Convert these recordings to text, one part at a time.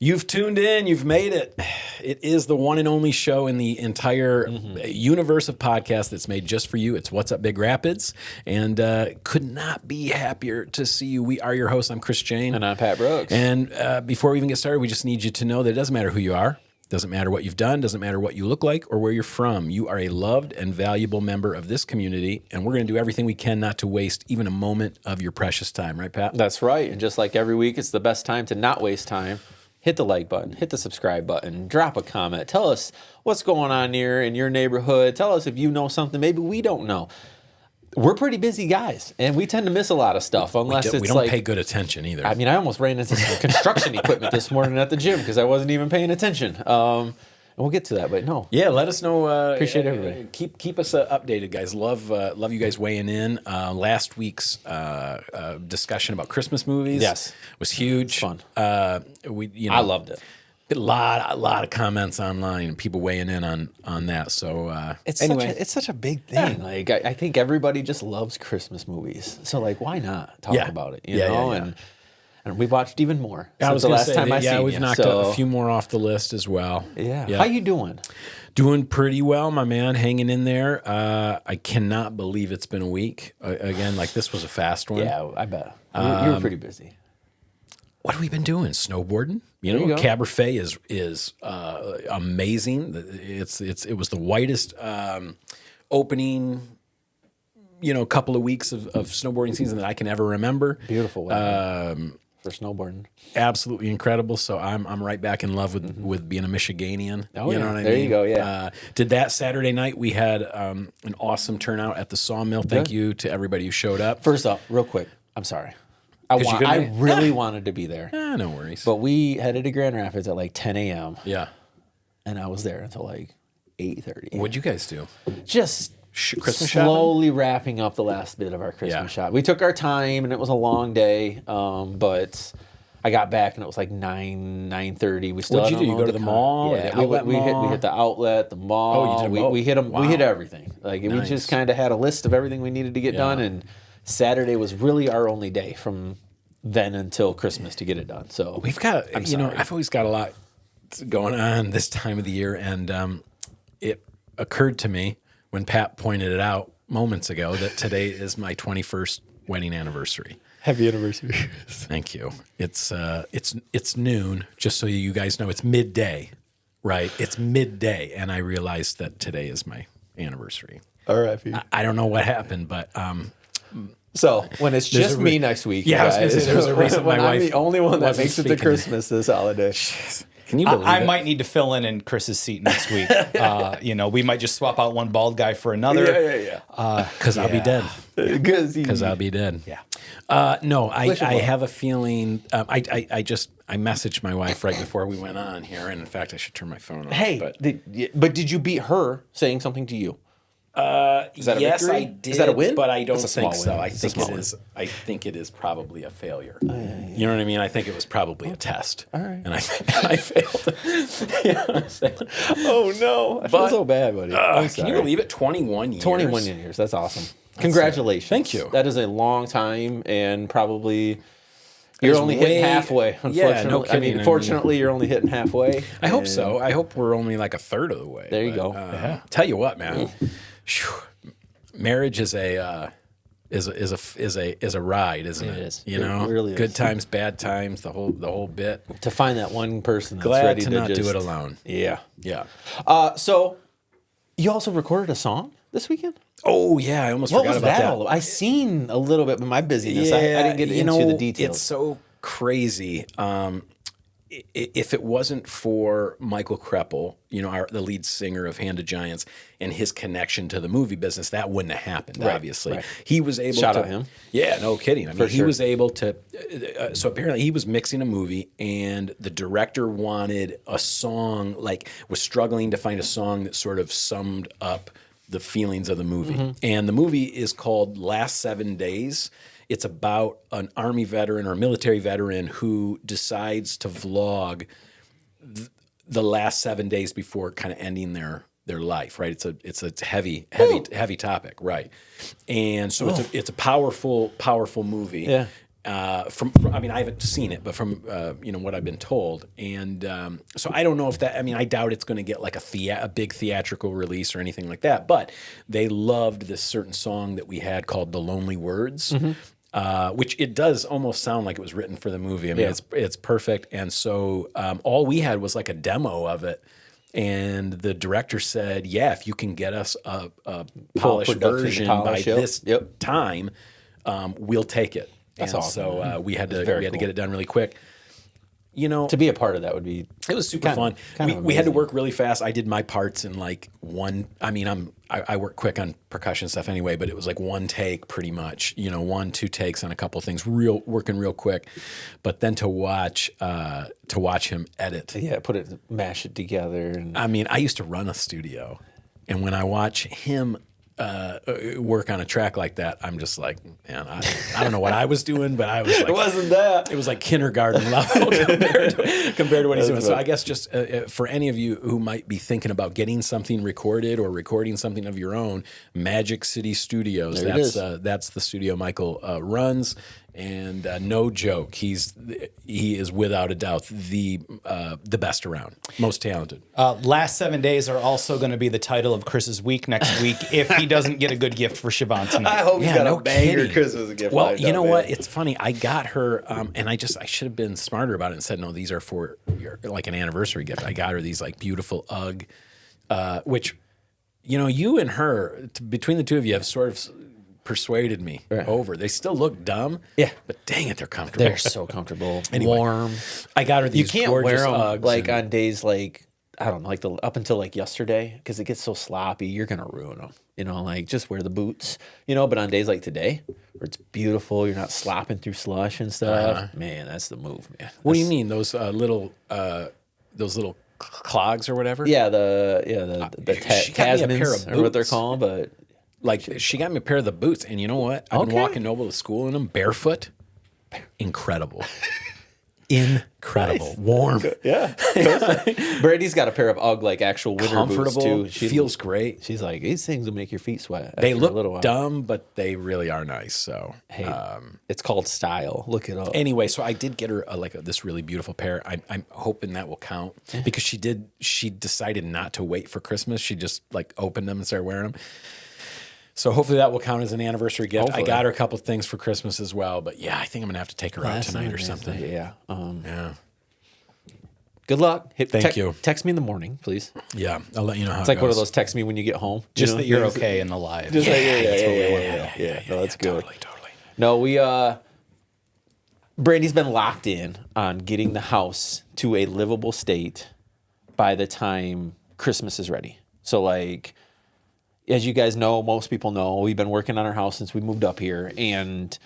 You've tuned in. You've made it. It is the one and only show in the entire universe of podcasts that's made just for you. It's What's Up Big Rapids, and could not be happier to see you. We are your hosts. I'm Chris Jane. And I'm Pat Brooks. And before we even get started, we just need you to know that it doesn't matter who you are. Doesn't matter what you've done, doesn't matter what you look like or where you're from. You are a loved and valuable member of this community, and we're going to do everything we can not to waste even a moment of your precious time. Right, Pat? That's right. And just like every week, it's the best time to not waste time. Hit the like button, hit the subscribe button, drop a comment. Tell us what's going on here in your neighborhood. Tell us if you know something maybe we don't know. We're pretty busy guys, and we tend to miss a lot of stuff unless we don't pay good attention either. I mean, I almost ran into some construction equipment this morning at the gym because I wasn't even paying attention. And we'll get to that, but no. Yeah, let us know. Appreciate everybody. Keep us updated, guys. Love you guys weighing in. Last week's discussion about Christmas movies, was huge. It was fun. I loved it. A lot of comments online and people weighing in on that. So it's such a big thing. Yeah. Like I think everybody just loves Christmas movies. So like, why not talk about it? You know. And we've watched even more since the last time I seen you. We've knocked a few more off the list as well. Yeah. How you doing? Doing pretty well, my man. Hanging in there. I cannot believe it's been a week. Again, like this was a fast one. Yeah, I bet. You were pretty busy. What have we been doing? Snowboarding. You know, Caberfae is amazing. It was the whitest opening, couple of weeks of snowboarding season that I can ever remember. Beautiful weather for snowboarding. Absolutely incredible. So I'm right back in love with being a Michiganian. Oh, you know what I mean? There you go. Yeah. Did that Saturday night. We had an awesome turnout at the Sawmill. Thank you to everybody who showed up. First off, real quick, I'm sorry. I really wanted to be there. No worries. But we headed to Grand Rapids at like 10 a.m. Yeah. And I was there until like 8:30. What'd you guys do? Just Christmas slowly shopping? wrapping up the last bit of our Christmas shop. We took our time, and it was a long day. But I got back, and it was like 9:30. We still. What'd you do? You go to the mall? Yeah, the we hit the outlet, the mall. Oh, you did both? We hit them. Wow. We hit everything. Like Nice. we just kind of had a list of everything we needed to get done, and Saturday was really our only day from then until Christmas to get it done. So we've got. I've always got a lot going on this time of the year, and it occurred to me when Pat pointed it out moments ago that today is my 21st wedding anniversary. Happy anniversary. Thank you. It's noon, just so you guys know. It's midday, right? It's midday, and I realized that today is my anniversary. All right. I don't know what happened, but so when it's just me next week, I was going to say there's a reason my wife. I'm the only one that makes it to speaking. Christmas this holiday. Can you believe I it? might need to fill in Chris's seat next week. We might just swap out one bald guy for another. Yeah. Because I'll be dead. Because I'll be dead. Yeah. No, I have a feeling. I messaged my wife right before we went on here, and in fact, I should turn my phone off. Hey, but did you beat her saying something to you? Is that a yes, victory? I did. Is that a win? But I don't It's a small think so. win. I It's a think small it win. is. I think it is probably a failure. You know what I mean? I think it was probably a test. All right. And I failed. Oh no! I feel so bad, buddy. Can you believe it? 21 years. 21 years. That's awesome. Congratulations. Thank you. That is a long time, and probably you're only hitting halfway. Unfortunately, Yeah, no kidding. Fortunately, you're only hitting halfway. I hope so. I hope we're only like a third of the way. There you go. Tell you what, man. Marriage is a ride, isn't it? It is. You know, It really is. Good times, bad times, the whole bit. To find that one person that's Glad ready to to not just do it alone. Yeah. Yeah. So you also recorded a song this weekend? Oh yeah, I almost What forgot was about that that. all about? I seen a little bit, but my busyness, I didn't get into the details. It's so crazy. If it wasn't for Michael Kreppel, the lead singer of Hand of Giants, and his connection to the movie business, that wouldn't have happened, obviously. Right. He was able Shout to... out him. Yeah, no kidding. I mean, he sure. was able to... so apparently he was mixing a movie, and the director wanted a song, was struggling to find a song that sort of summed up the feelings of the movie. And the movie is called Last 7 Days. It's about an Army veteran or a military veteran who decides to vlog the last 7 days before kind of ending their life, right? It's a heavy topic, right? And so it's a powerful movie. Yeah. I mean, I haven't seen it, but from what I've been told, and so I don't know if that. I mean, I doubt it's going to get like a big theatrical release or anything like that. But they loved this certain song that we had called "The Lonely Words," which it does almost sound like it was written for the movie. I mean, it's perfect, and so all we had was like a demo of it. And the director said, "Yeah, if you can get us a polished version by this time, we'll take it." That's and awesome. So we had to get it done really quick. To be a part of that would be it was super fun. We had to work really fast. I did my parts in like one. I mean, I work quick on percussion stuff anyway, but it was like one take pretty much. 1-2 takes on a couple of things, working real quick. But then to watch him edit, mash it together. And I mean, I used to run a studio, and when I watch him work on a track like that, I'm just like, man, I don't know what I was doing, but I was like, it wasn't that. It was like kindergarten level compared to what he's doing. So I guess just for any of you who might be thinking about getting something recorded or recording something of your own, Magic City Studios. That's the studio Michael runs. And no joke, he is without a doubt the best around, most talented. Last 7 days are also going to be the title of Chris's week next week if he doesn't get a good gift for Siobhan tonight. I hope he's got a banger Christmas gift. Well, you know what? It's funny. I got her, and I should have been smarter about it and said, no, these are for like an anniversary gift. I got her these like beautiful UGG, which, you and her, between the two of you, have sort of persuaded me over. They still look dumb, but dang it, they're comfortable. They're so comfortable, anyway, warm. I got her these. You can't wear them Uggs like on days like I don't know, like up until like yesterday because it gets so sloppy. You're gonna ruin them. Like just wear the boots. But on days like today, where it's beautiful, you're not slopping through slush and stuff. Man, that's the move, man. What do you mean those little clogs or whatever? Yeah, the Tasmans or what they're called, but. Like, she got me a pair of the boots, and you know what? I've been walking Noble to school in them barefoot. Incredible. Incredible. Nice. Warm. Yeah. Brady's got a pair of UGG, like actual winter boots, too. Feels great. She's like, these things will make your feet sweat. They look dumb, but they really are nice. So, hey, it's called style. Look it up. Anyway, so I did get her this really beautiful pair. I'm hoping that will count because she decided not to wait for Christmas. She just like opened them and started wearing them. So hopefully that will count as an anniversary gift. Hopefully. I got her a couple of things for Christmas as well, but yeah, I think I'm gonna have to take her out tonight or something. Yeah. Yeah. Good luck. Thank you. Text me in the morning, please. Yeah, I'll let you know how it's like one of those text me when you get home. Just that you're okay and alive. Yeah. No, that's good. Totally. No, Brandy's been locked in on getting the house to a livable state by the time Christmas is ready. So like, as you guys know, most people know, we've been working on our house since we moved up here, and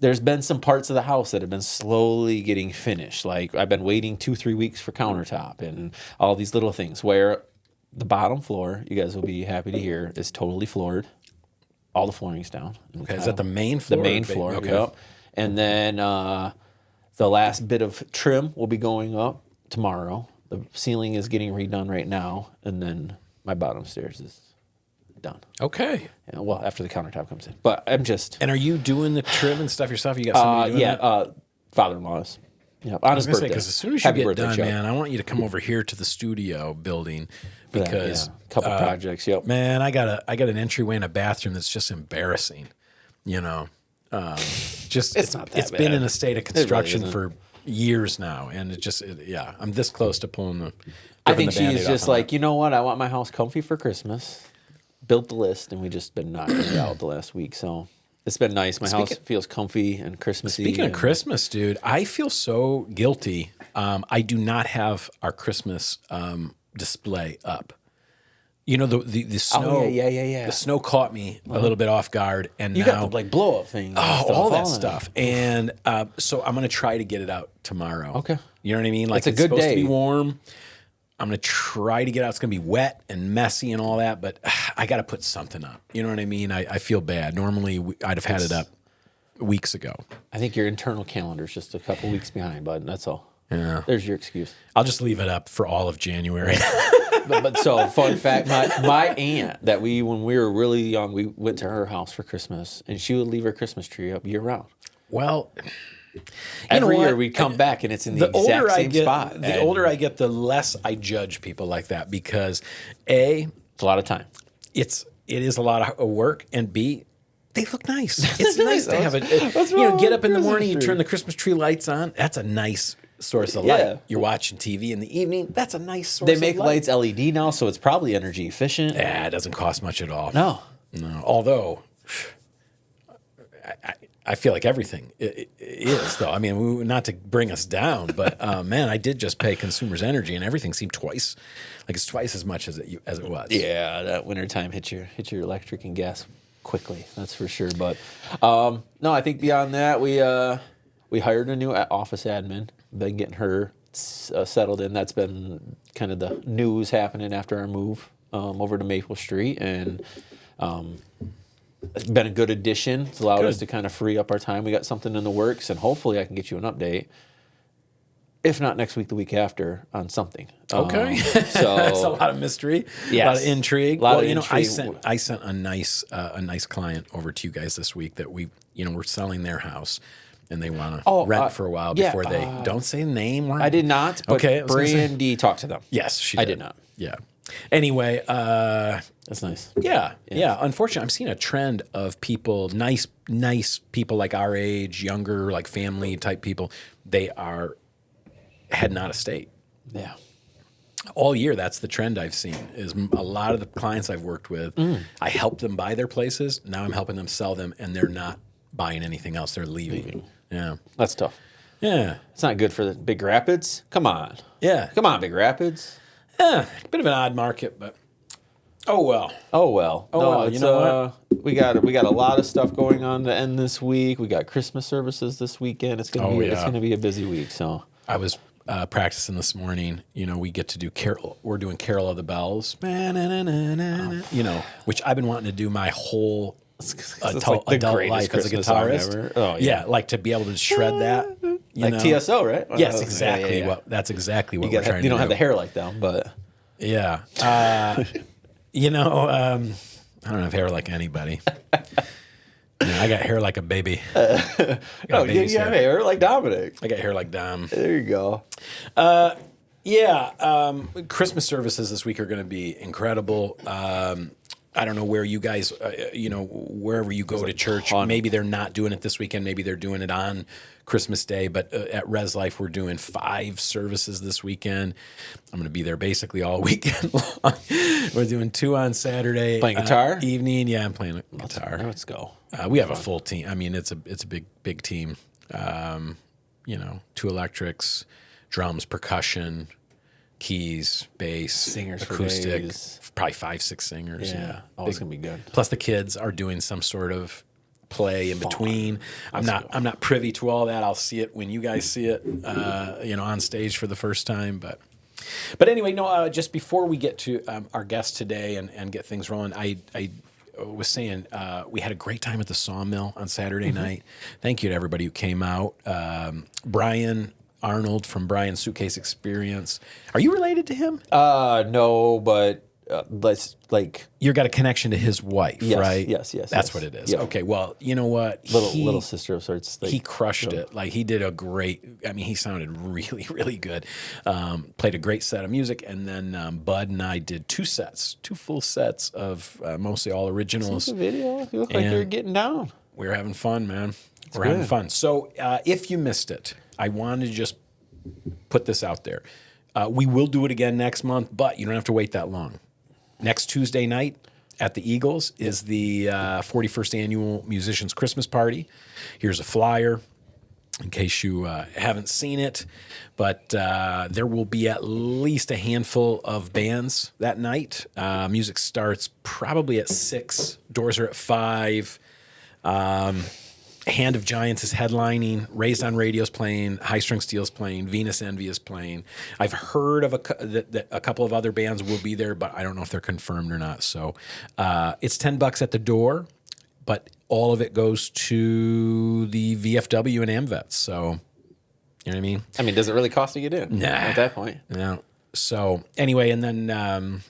there's been some parts of the house that have been slowly getting finished. Like I've been waiting 2-3 weeks for countertop and all these little things where the bottom floor, you guys will be happy to hear, is totally floored. All the flooring's down. Okay, is that the main floor? The main floor, okay. Yep. And then the last bit of trim will be going up tomorrow. The ceiling is getting redone right now, and then my bottom stairs is done. Okay. Yeah, well, after the countertop comes in. But I'm just... And are you doing the trim and stuff yourself? You got somebody doing that? Father-in-law's. Yeah, on his birthday. Because as soon as you get done, man, I want you to come over here to the studio building because... a couple projects, yep. Man, I got an entryway and a bathroom that's just embarrassing. It's not that bad. Been in a state of construction for years now, and I'm this close to pulling the... I think she's just like, you know what? I want my house comfy for Christmas. Built the list, and we just been knocking it out the last week. So it's been nice. My house feels comfy and Christmassy. Speaking of Christmas, dude, I feel so guilty. I do not have our Christmas display up. The snow. Yeah. The snow caught me a little bit off guard, and you got the blow up thing. All that stuff. And so I'm gonna try to get it out tomorrow. Okay. You know what I mean? Like it's a good day. Supposed to be warm. I'm going to try to get out. It's going to be wet and messy and all that, but I got to put something up. You know what I mean? I feel bad. Normally, I'd have had it up weeks ago. I think your internal calendar is just a couple weeks behind, bud. That's all. Yeah. There's your excuse. I'll just leave it up for all of January. but so, fun fact, my aunt, that when we were really young, we went to her house for Christmas, and she would leave her Christmas tree up year-round. Well, Every know year what? we'd come back and it's in the exact same spot. The older I get, the less I judge people like that because A, it's a lot of time. it is a lot of work, and B, they look nice. It's nice to have what's it. wrong Get with up in the Christmas morning, you tree? turn the Christmas tree lights on. That's a nice source of Yeah. light. You're watching TV in the evening. That's a nice source They of make light. lights LED now, so it's probably energy efficient. Yeah, it doesn't cost much at all. No. Although, I feel like everything is, though. I mean, not to bring us down, but man, I did just pay consumers energy, and everything seemed it's twice as much as it was. Yeah, that wintertime hit your electric and gas quickly. That's for sure. But no, I think beyond that, we hired a new office admin. Been getting her settled in. That's been kind of the news happening after our move over to Maple Street, and it's been a good addition. It's allowed us to kind of free up our time. We got something in the works, and hopefully I can get you an update. If not next week, the week after on something. Okay, So that's a lot of mystery, a lot of intrigue. I sent a nice client over to you guys this week that we're selling their house, and they want to rent for a while before they don't say the name. I did not. But Okay, Brandy talked to them. Yes, she I did. did not. Yeah. Anyway, That's nice. yeah. Unfortunately, I'm seeing a trend of people, nice people like our age, younger, like family type people. They are heading out of state. Yeah. All year, that's the trend I've seen. Is a lot of the clients I've worked with, I help them buy their places. Now I'm helping them sell them, and they're not buying anything else. They're leaving. Yeah. That's tough. Yeah. It's not good for the Big Rapids. Come on. Yeah. Come on, Big Rapids. Bit of an odd market, but oh well. Oh well. Oh, well, you know we got a lot of stuff going on to end this week. We got Christmas services this weekend. It's gonna be a busy week. So I was practicing this morning. We get to do Carol. We're doing Carol of the Bells. Which I've been wanting to do my whole adult life as a guitarist. Oh yeah. Like to be able to shred that. Like TSO, right? Yes, exactly. Yeah. That's exactly what we're trying to do. You don't have the hair like them, but yeah. I don't have hair like anybody. I got hair like a baby. You have hair like Dominic. I got hair like Dom. There you go. Christmas services this week are going to be incredible. I don't know where you guys, wherever you go to church, maybe they're not doing it this weekend. Maybe they're doing it on Christmas Day. But at Rez Life, we're doing 5 services this weekend. I'm going to be there basically all weekend long. We're doing 2 on Saturday. Playing guitar? Evening. Yeah, I'm playing guitar. Let's go. We have a full team. I mean, it's a big team. 2 electrics, drums, percussion, keys, bass, Singers for acoustic, days. probably 5-6 singers. Yeah. Oh, it's gonna be good. Plus the kids are doing some sort of play in between. I'm not privy to all that. I'll see it when you guys see it, on stage for the first time. But anyway, just before we get to our guest today and get things rolling, I was saying we had a great time at the Sawmill on Saturday night. Thank you to everybody who came out. Brian Arnold from Brian's Suitcase Experience. Are you related to him? No, but let's You got a connection to his wife, yes, right? Yes. That's what it is. Yeah. Okay, well, you know what? Little sister of sorts. He crushed it. Like he did he sounded really, really good. Played a great set of music, and then Bud and I did 2 full sets of mostly all originals. The video. You look like you're getting down. We're having fun, man. We're having fun. So if you missed it, I wanted to just put this out there. We will do it again next month, but you don't have to wait that long. Next Tuesday night at the Eagles is the 41st Annual Musicians Christmas Party. Here's a flyer in case you haven't seen it. But there will be at least a handful of bands that night. Music starts probably at 6. Doors are at 5. Hand of Giants is headlining. Raised on Radio's playing. High Strung Steel's playing. Venus Envy is playing. I've heard of that a couple of other bands will be there, but I don't know if they're confirmed or not. So it's $10 at the door, but all of it goes to the VFW and AmVets. So you know what I mean? I mean, does it really cost to get in? Nah. At that point. No. So anyway, and then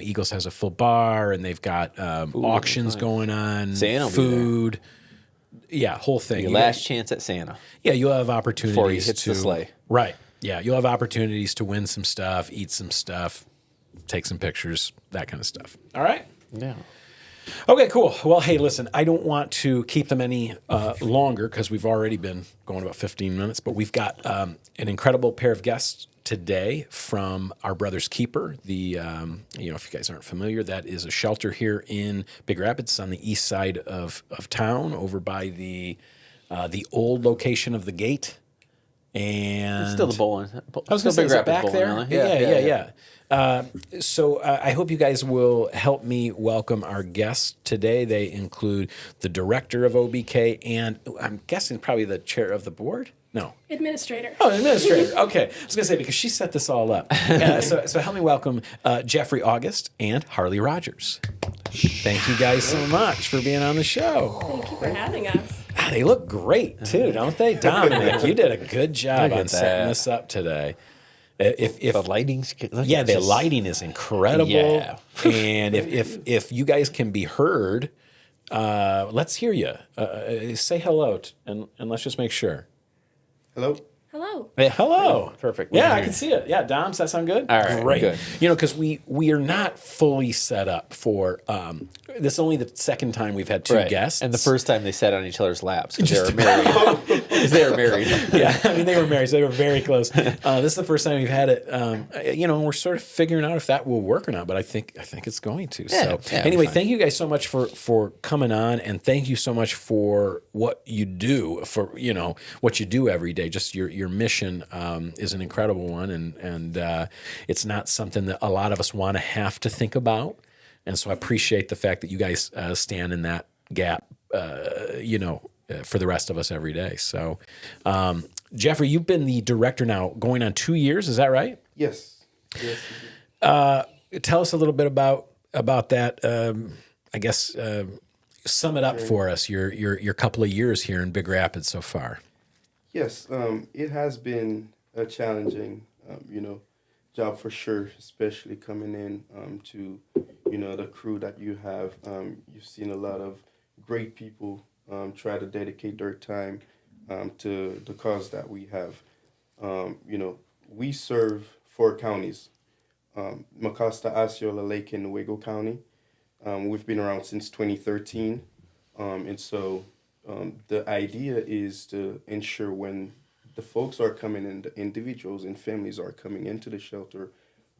Eagles has a full bar, and they've got auctions going on. Santa will be food. whole thing. Your last chance at Santa. Yeah, you'll have opportunities Before he hits the sleigh. Right. Yeah, you'll have opportunities to win some stuff, eat some stuff, take some pictures, that kind of stuff. All right? Yeah. Okay, cool. Well, hey, listen, I don't want to keep them any longer because we've already been going about 15 minutes, but we've got an incredible pair of guests today from Our Brother's Keeper. The, if you guys aren't familiar, that is a shelter here in Big Rapids on the east side of town over by the old location of the gate. And It's still the bowling. I was going to say, is it back there? Alley. Yeah. So I hope you guys will help me welcome our guests today. They include the director of OBK and I'm guessing probably the chair of the board? No. Administrator. Oh, administrator. Okay. I was going to say, because she set this all up. So help me welcome Jeffrey Auguste and Harley Rogers. Thank you guys so much for being on the show. Thank you for having us. They look great too, don't they? Dominic, you did a good job on setting this up today. If the lighting's the lighting is incredible. Yeah. And if you guys can be heard, let's hear you. Say hello and let's just make sure. Hello? Hello. Yeah, hello. Perfect. Yeah, I can see it. Yeah, Dom, does that sound good? All right, Great. good. Because we are not fully set up for this is only the second time we've had two guests. And the first time they sat on each other's laps because they were married. Because they were married. Yeah, I mean, they were married, so they were very close. This is the first time we've had it. We're sort of figuring out if that will work or not, but I think it's going to. Yeah, Anyway, thank you guys so much for coming on, and thank you so much for what you do, what you do every day. Just your mission is an incredible one, and it's not something that a lot of us want to have to think about. And so I appreciate the fact that you guys stand in that gap, for the rest of us every day. So, Jeffrey, you've been the director now going on 2 years. Is that right? Yes. Yes. Tell us a little bit about that. Sum it up for us. Your couple of years here in Big Rapids so far. Yes. It has been a challenging, job for sure, especially coming in to, the crew that you have. You've seen a lot of great people try to dedicate their time to the cause that we have. We serve 4 counties, Mecosta, Osceola, Lake, and Nuevo County. We've been around since 2013. And so the idea is to ensure when the folks are coming in, the individuals and families are coming into the shelter,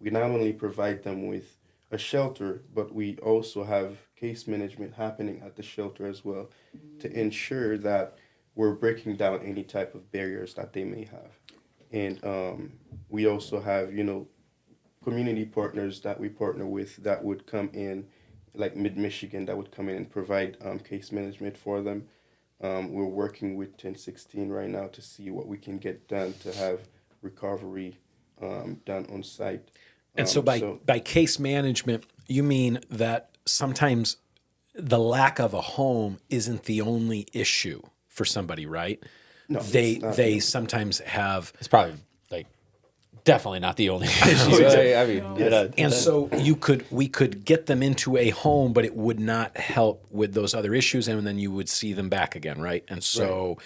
we not only provide them with a shelter, but we also have case management happening at the shelter as well to ensure that we're breaking down any type of barriers that they may have. And we also have, community partners that we partner with that would come in, like Mid-Michigan, that would come in and provide case management for them. We're working with 1016 right now to see what we can get done to have recovery done on site. And so by case management, you mean that sometimes the lack of a home isn't the only issue for somebody, right? No, they sometimes have. It's probably definitely not the only issue. And so we could get them into a home, but it would not help with those other issues, and then you would see them back again, right? And so,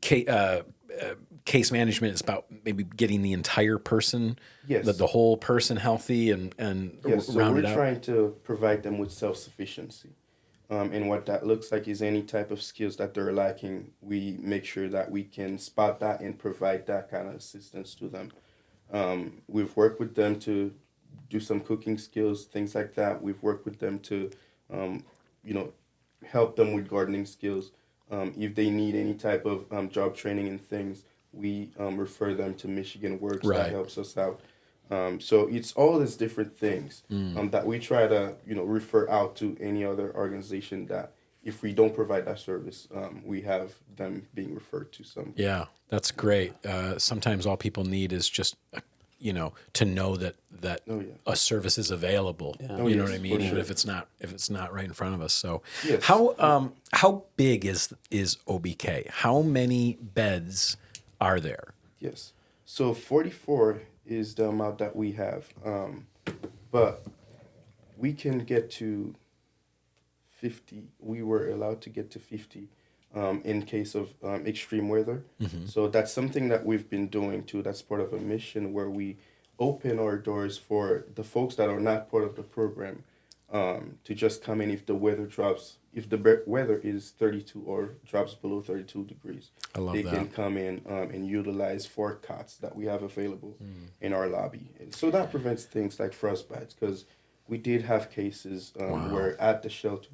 case management is about maybe getting the entire person, the whole person healthy and yes, rounded so out. we're trying to provide them with self-sufficiency. And what that looks like is any type of skills that they're lacking, we make sure that we can spot that and provide that kind of assistance to them. We've worked with them to do some cooking skills, things like that. We've worked with them to, help them with gardening skills. If they need any type of job training and things, we refer them to Michigan Works. Right. That helps us out. So it's all these different things that we try to, refer out to any other organization that if we don't provide that service, we have them being referred to some. Yeah, that's great. Sometimes all people need is just, to know that a service is available. Oh, You know what yes, I mean? for Even sure. if it's not right in front of us. So, Yes. how big is OBK? How many beds are there? Yes. So 44 is the amount that we have. But we can get to 50. We were allowed to get to 50 in case of extreme weather. So that's something that we've been doing too. That's part of a mission where we open our doors for the folks that are not part of the program to just come in if the weather drops, if the weather is 32 or drops below 32 degrees. I love they that. can come in and utilize 4 cots that we have available in our lobby. And so that prevents things like frostbites, because we did have cases where at the shelter,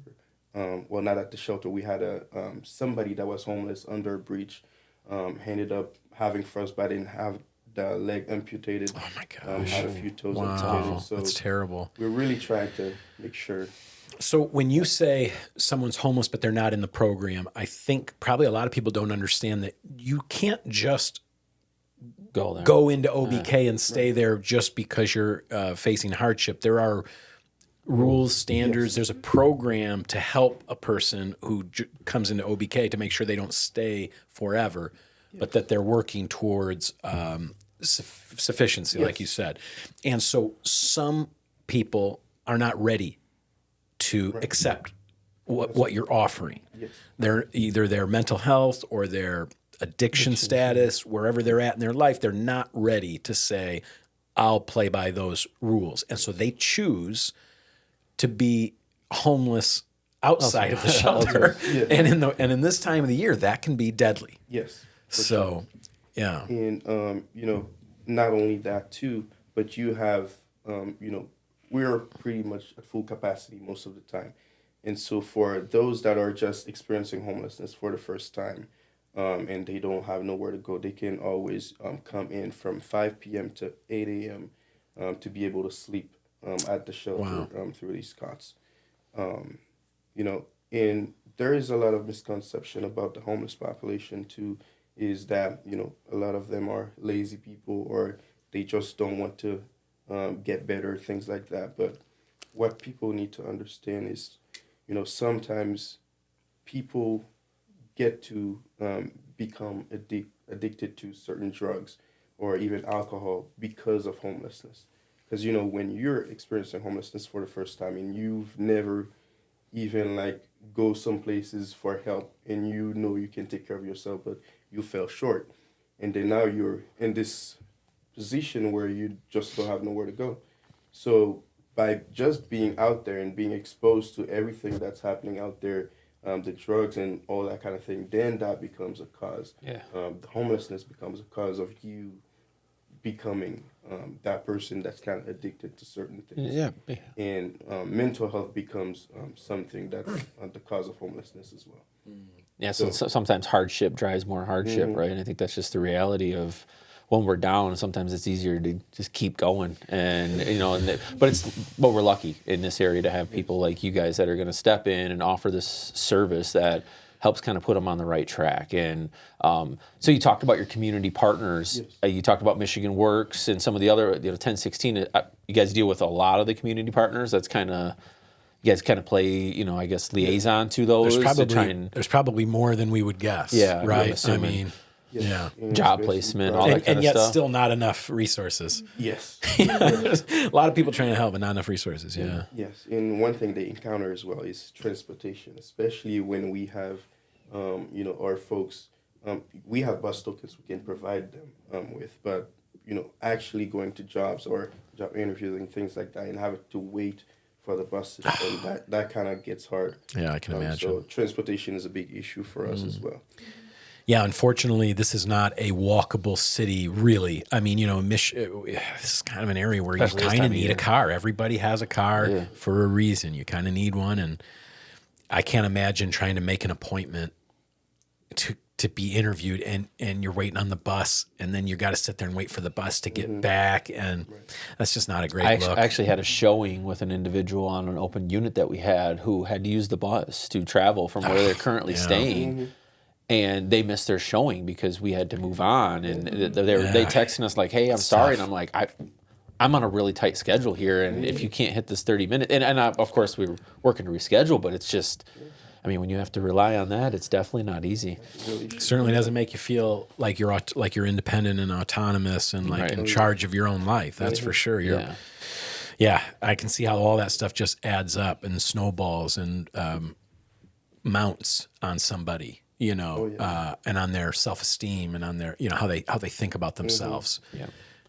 well, not at the shelter, we had somebody that was homeless under a breach, ended up having frostbite and have the leg amputated. Oh my gosh. Had a few toes Wow, amputated. So that's terrible. we're really trying to make sure. So when you say someone's homeless but they're not in the program, I think probably a lot of people don't understand that you can't just Go there. go into OBK and stay there just because you're facing hardship. There are rules, standards. There's a program to help a person who comes into OBK to make sure they don't stay forever, but that they're working towards sufficiency, like you said. And so some people are not ready to accept what you're offering. Yes. They're either their mental health or their addiction status, wherever they're at in their life, they're not ready to say, I'll play by those rules. And so they choose to be homeless outside of the shelter. And in this time of the year, that can be deadly. Yes. So, yeah. And not only that too, but you have we're pretty much at full capacity most of the time. And so for those that are just experiencing homelessness for the first time, and they don't have nowhere to go, they can always come in from 5 p.m. to 8 a.m. To be able to sleep at the shelter through these cots. And there is a lot of misconception about the homeless population too, is that, a lot of them are lazy people or they just don't want to get better, things like that. But what people need to understand is, sometimes people get to become addicted to certain drugs or even alcohol because of homelessness. Because, when you're experiencing homelessness for the first time and you've never even go some places for help and you can take care of yourself, but you fell short. And then now you're in this position where you just don't have nowhere to go. So by just being out there and being exposed to everything that's happening out there, the drugs and all that kind of thing, then that becomes a cause. Yeah. The homelessness becomes a cause of you becoming that person that's kind of addicted to certain things. Yeah. And mental health becomes something that's the cause of homelessness as well. Yeah, so sometimes hardship drives more hardship, right? And I think that's just the reality of when we're down. Sometimes it's easier to just keep going, but we're lucky in this area to have people like you guys that are going to step in and offer this service that helps kind of put them on the right track. And so you talked about your community partners. Yes. You talked about Michigan Works and some of the other 1016. You guys deal with a lot of the community partners. That's kind of. You guys kind of play, I guess, liaison to those. There's probably more than we would guess. Yeah, right. I mean, job placement, all that kind and of yet stuff. still not enough resources. Yes. There's a lot of people trying to help, but not enough resources. Yeah. Yes, and one thing they encounter as well is transportation, especially when we have, our folks. We have bus tokens we can provide them with, but actually going to jobs or job interviews and things like that, and having to wait for the buses, and that kind of gets hard. Yeah, I can imagine. So transportation is a big issue for us as well. Yeah, unfortunately, this is not a walkable city, really. I mean, this is kind of an area where you kind of need a car. Everybody has a car for a reason. You kind of need one, and I can't imagine trying to make an appointment to be interviewed, and you're waiting on the bus, and then you got to sit there and wait for the bus to get back, and that's just not a great look. I actually had a showing with an individual on an open unit that we had who had to use the bus to travel from where they're currently staying. And they missed their showing because we had to move on. And they texting us like, hey, I'm sorry. And I'm like, I'm on a really tight schedule here. And if you can't hit this 30 minutes, and of course we were working to reschedule, but it's just, when you have to rely on that, it's definitely not easy. Certainly doesn't make you feel like you're independent and autonomous and in charge of your own life. That's for sure. Yeah, I can see how all that stuff just adds up and snowballs and mounts on somebody. and on their self-esteem and on their, how they think about themselves. Yeah.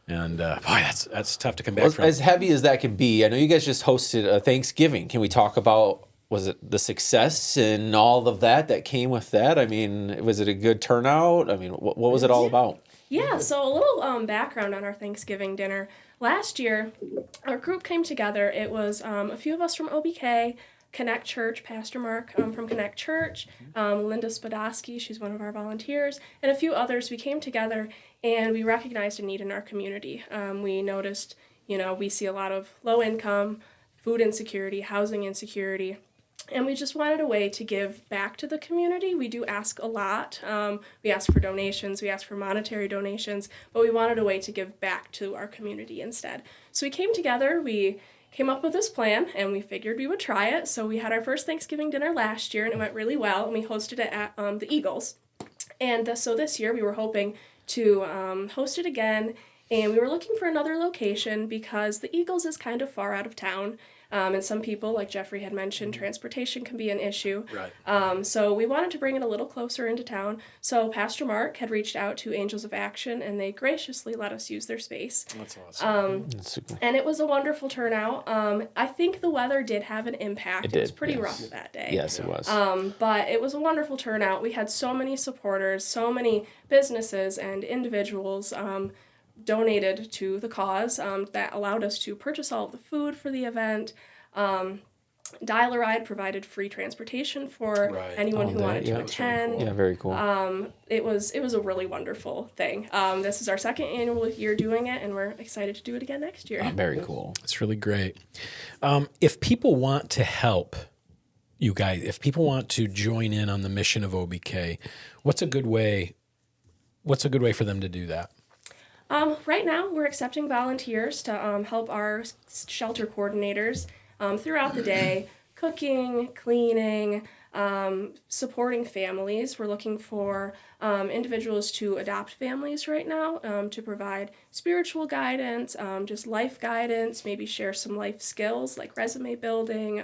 And boy, that's tough to come back from. As heavy as that can be, I know you guys just hosted a Thanksgiving. Can we talk about, was it the success and all of that came with that? I mean, was it a good turnout? I mean, what was it all about? Yeah, so a little background on our Thanksgiving dinner. Last year, our group came together. It was a few of us from OBK, Connect Church, Pastor Mark from Connect Church, Linda Spadowski, she's one of our volunteers, and a few others. We came together and we recognized a need in our community. We noticed, we see a lot of low income, food insecurity, housing insecurity, and we just wanted a way to give back to the community. We do ask a lot. We ask for donations, we ask for monetary donations, but we wanted a way to give back to our community instead. So we came together, we came up with this plan, and we figured we would try it. So we had our first Thanksgiving dinner last year, and it went really well, and we hosted it at the Eagles. And so this year we were hoping to host it again, and we were looking for another location because the Eagles is kind of far out of town. And some people, like Jeffrey had mentioned, transportation can be an issue. Right. So we wanted to bring it a little closer into town. So Pastor Mark had reached out to Angels of Action, and they graciously let us use their space. That's awesome. That's super. And it was a wonderful turnout. I think the weather did have an impact. It was pretty rough that day. Yes, it was. But it was a wonderful turnout. We had so many supporters, so many businesses and individuals donated to the cause that allowed us to purchase all of the food for the event. Dial-A-Ride provided free transportation for anyone who wanted to attend. Really cool. Yeah, very cool. It was a really wonderful thing. This is our second annual year doing it, and we're excited to do it again next year. Very cool. It's really great. If people want to help you guys, if people want to join in on the mission of OBK, what's a good way for them to do that? Right now, we're accepting volunteers to help our shelter coordinators throughout the day, cooking, cleaning, supporting families. We're looking for individuals to adopt families right now, to provide spiritual guidance, just life guidance, maybe share some life skills like resume building,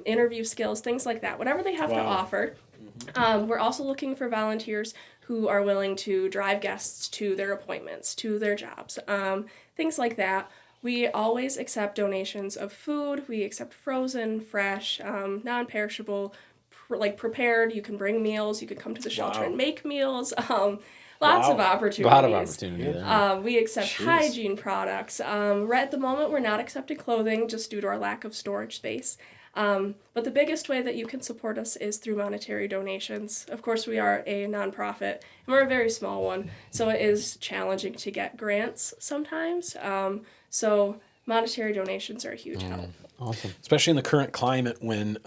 interview skills, things like that, whatever they have to offer. We're also looking for volunteers who are willing to drive guests to their appointments, to their jobs, things like that. We always accept donations of food. We accept frozen, fresh, non-perishable, prepared. You can bring meals. You can come to the shelter and make meals. Lots of opportunities. A lot of opportunity there. We accept hygiene products. Right at the moment, we're not accepting clothing just due to our lack of storage space. But the biggest way that you can support us is through monetary donations. Of course, we are a nonprofit, and we're a very small one, so it is challenging to get grants sometimes. So monetary donations are a huge help. Awesome. Especially in the current climate when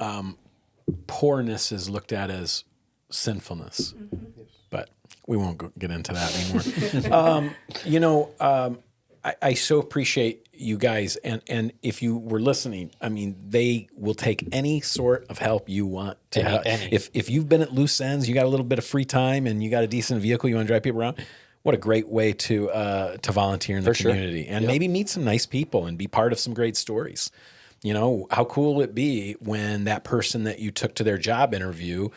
poorness is looked at as sinfulness. But we won't get into that anymore. I so appreciate you guys, and if you were listening, I mean, they will take any sort of help you want to help. If you've been at loose ends, you got a little bit of free time, and you got a decent vehicle, you want to drive people around, what a great way to volunteer in the community and maybe meet some nice people and be part of some great stories. How cool would it be when that person that you took to their job interview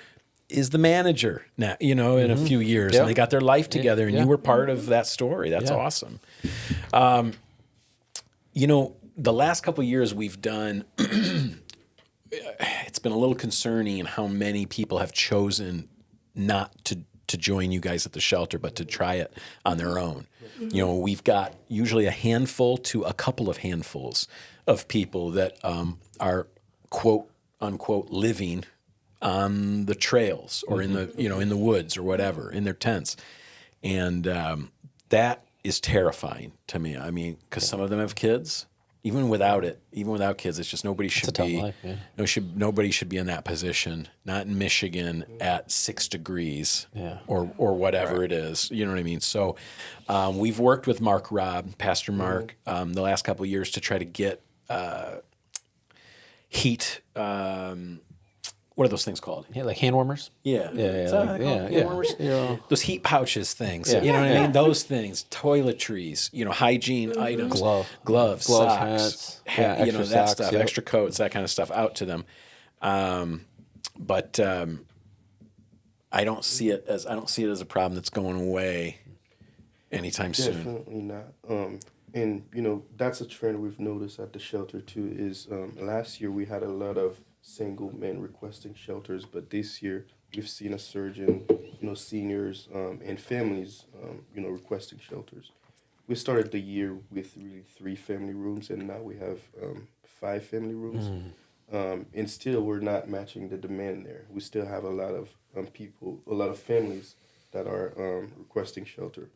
is the manager now, in a few years, and they got their life together, and you were part of that story. That's awesome. The last couple of years we've done, it's been a little concerning in how many people have chosen not to join you guys at the shelter, but to try it on their own. We've got usually a handful to a couple of handfuls of people that are quote unquote living on the trails or in the in the woods or whatever, in their tents, and that is terrifying to me. I mean, because some of them have kids. Even without kids, it's just nobody should be. Life, nobody should be in that position. Not in Michigan at 6 degrees, or whatever it is. You know what I mean? So, we've worked with Pastor Mark, the last couple of years to try to get heat. What are those things called? Yeah, like hand warmers. Yeah. Hand warmers? Yeah. Those heat pouches things. Yeah. You know what I mean? Those things. Toiletries. Hygiene items. Gloves, socks. hats. That Socks, stuff. Extra coats. That kind of stuff out to them. But I don't see it as a problem that's going away anytime soon. Definitely not. And that's a trend we've noticed at the shelter too. Is last year we had a lot of single men requesting shelters, but this year we've seen a surge in seniors and families requesting shelters. We started the year with really 3 family rooms, and now we have 5 family rooms. And still, we're not matching the demand there. We still have a lot of a lot of families that are requesting shelter.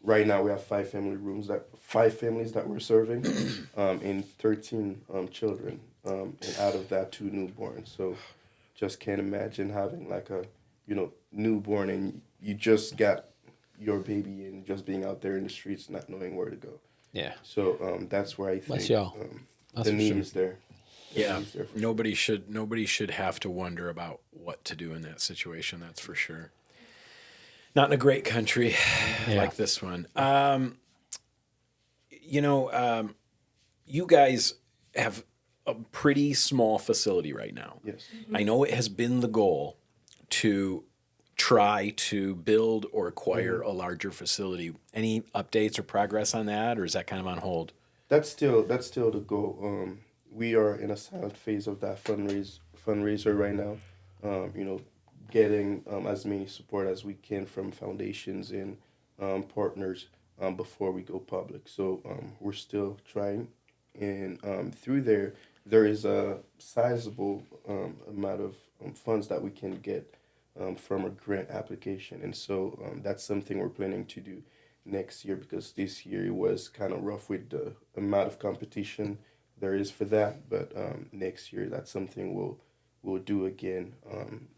Right now, we have 5 families that we're serving, and 13 children, and out of that, 2 newborns. So, just can't imagine having like a newborn, and you just got your baby and just being out there in the streets, not knowing where to go. Yeah. So that's where I think That's the need is there. Yeah, nobody should have to wonder about what to do in that situation. That's for sure. Not in a great country like this one. You guys have a pretty small facility right now. Yes. I know it has been the goal to try to build or acquire a larger facility. Any updates or progress on that, or is that kind of on hold? That's still the goal. We are in a silent phase of that fundraiser right now. Getting as many support as we can from foundations and partners before we go public. So we're still trying, and through there is a sizable amount of funds that we can get from a grant application, and so that's something we're planning to do next year, because this year it was kind of rough with the amount of competition there is for that. But next year, that's something we'll do again,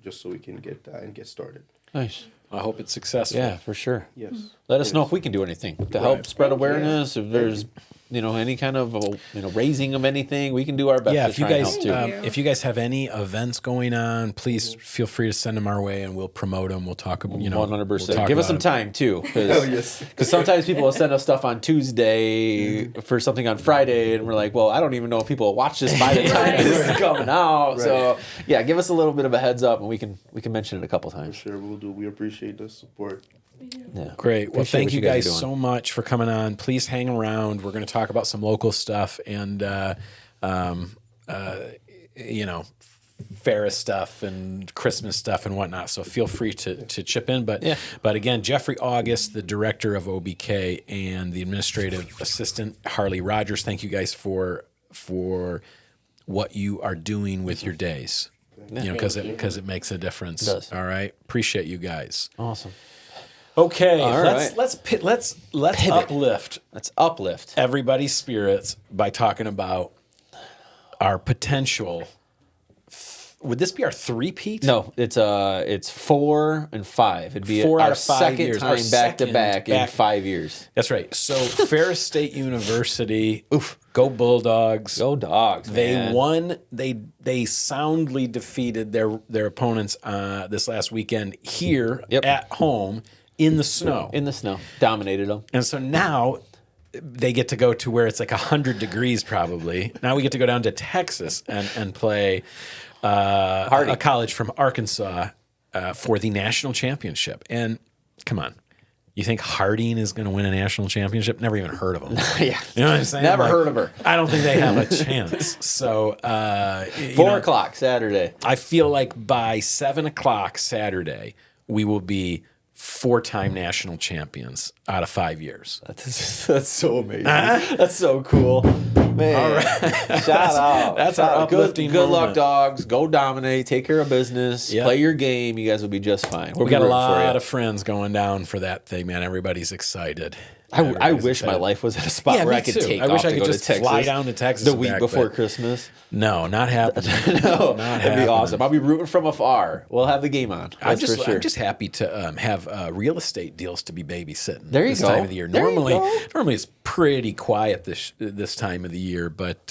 just so we can get that and get started. Nice. I hope it's successful. Yeah, for sure. Yes. Let us know if we can do anything to help spread awareness. If there's any kind of raising of anything, we can do our best. Yeah, to if you try and guys help too. if you guys have any events going on, please feel free to send them our way, and we'll promote them. We'll talk. 100%. Give us some time too, yes. because sometimes people will send us stuff on Tuesday for something on Friday, and we're like, well, I don't even know if people will watch this by the time this is coming out. Right. So yeah, give us a little bit of a heads up, and we can mention it a couple times. For sure, we'll do. We appreciate the support. Yeah. Great. Well, Appreciate thank what you you guys guys are doing. so much for coming on. Please hang around. We're going to talk about some local stuff and, Ferris stuff and Christmas stuff and whatnot. So feel free to chip in. But again, Jeffrey Auguste, the director of OBK, and the administrative assistant, Harley Rogers, thank you guys for what you are doing with your days. Because it makes a difference. It does. All right. Appreciate you guys. Awesome. Okay, right. let's uplift Let's uplift everybody's spirits by talking about our potential. Would this be our three-peat? No, it's 4 and 5. It'd be 4 out our of 5 second years. time back to back in 5 years. That's right. So Ferris State University, go Bulldogs. Go Dogs! They man. won. They soundly defeated their opponents this last weekend here at home in the snow. In the snow, dominated them. And so now they get to go to where it's like 100 degrees probably. Now we get to go down to Texas and play a college from Arkansas for the national championship. And come on, you think Harding is going to win a national championship? Never even heard of them. Yeah, you know what I'm saying? Never heard of her. I don't think they have a chance. So 4 o'clock Saturday. I feel like by 7 o'clock Saturday we will be 4-time national champions out of 5 years. That's so amazing. That's so cool. Man, all right. Shout out. That's our uplifting Good luck, moment. Dogs. Go dominate. Take care of business. Yep. Play your game. You guys will be just fine. We got a lot of friends going down for that thing, man. Everybody's excited. I wish my life was at a spot where I could take I wish off I to could go just to Texas fly down to Texas the week back, before but Christmas. No, not happening. No, Not that'd happening. be awesome. I'll be rooting from afar. We'll have the game on. I'm That's for sure. just happy to have real estate deals to be babysitting There you this go. time of the year. There you Normally go. it's pretty quiet this time of the year, but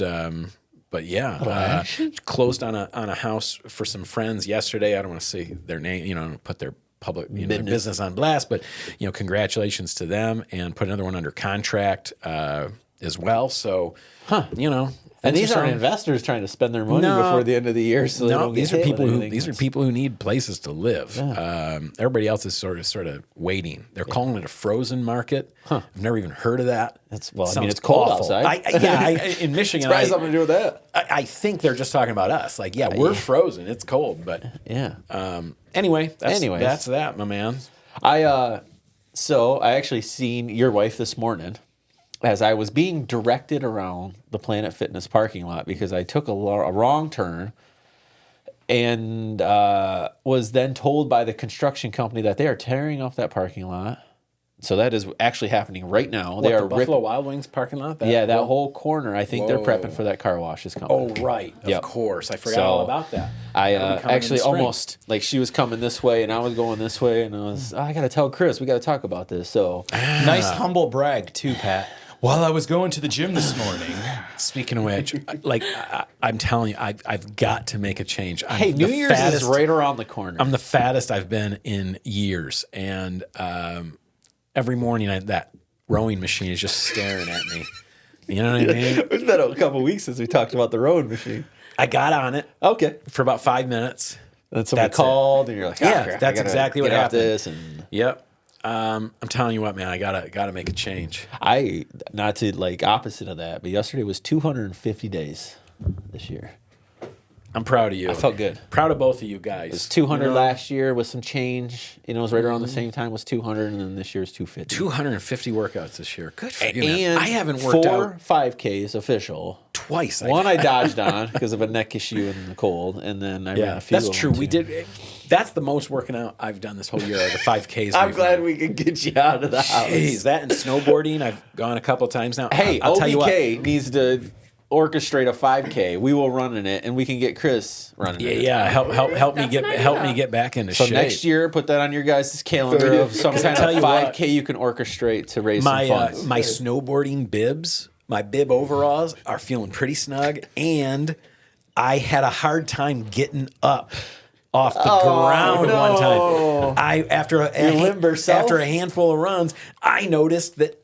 yeah, closed on a house for some friends yesterday. I don't want to say their name, put their public their business on blast, but congratulations to them, and put another one under contract as well. So And these for aren't some- investors trying to spend their money No. before the end of the year, so they No, don't get these are hit people with who anything. people who need places to live. Everybody else is sort of waiting. They're calling it a frozen market. I've never even heard of that. Well, I mean, Sounds it's cold awful. outside. In Michigan, Probably something to do with that. I think they're just talking about us. Like, yeah, we're frozen. It's cold, but Yeah. anyway, Anyways. that's that, my man. So I actually seen your wife this morning as I was being directed around the Planet Fitness parking lot because I took a wrong turn and was then told by the construction company that they are tearing off that parking lot. So that is actually happening right now. They What, are the Buffalo Wild Wings parking lot? that whole corner. I think they're prepping for that car wash is coming. Oh, right. Yep. Of course. I forgot all about that. I That'll be coming in actually the spring. almost, like, she was coming this way and I was going this way, and I got to tell Chris, we got to talk about this. So Nice humble brag too, Pat. While I was going to the gym this morning. Speaking of which, I'm telling you, I've got to make a change. I'm hey, New the Year's fattest- is right around the corner. I'm the fattest I've been in years, and every morning that rowing machine is just staring at me. You know what I mean? It's been a couple weeks since we talked about the rowing machine. I got on it Okay. for about 5 minutes. And somebody That's called, and you're like, Yeah, crap, that's I gotta exactly what get off happened. This and Yep. I'm telling you what, man, I gotta make a change. I, not to like opposite of that, but yesterday was 250 days this year. I'm proud of you. I felt good. Proud of both of you guys. It was 200 You know, last year with some change. You know, it was right around the same time was 200, and then this year is 250. 250 workouts this year. Good for you, man. And I haven't worked four out 5Ks official. twice. One I dodged on because of a neck issue in the cold, and then I ran Yeah, a few. that's of true. them, We too. did. That's the most working out I've done this whole year. Are the 5Ks. I'm we've glad done. we could get you out of the house. Jeez, that and snowboarding. I've gone a couple times now. Hey, I'll tell you what. OBK needs to orchestrate a 5K. We will run in it, and we can get Chris running Yeah, in it. yeah. Help me That's get an idea. back into So shape. next year, put that on your guys' calendar of some kind tell of you 5K you can orchestrate to raise my some funds. my snowboarding bibs, my bib overalls are feeling pretty snug, and I had a hard time getting up off the ground no. one time. After limber self? after a handful of runs, I noticed that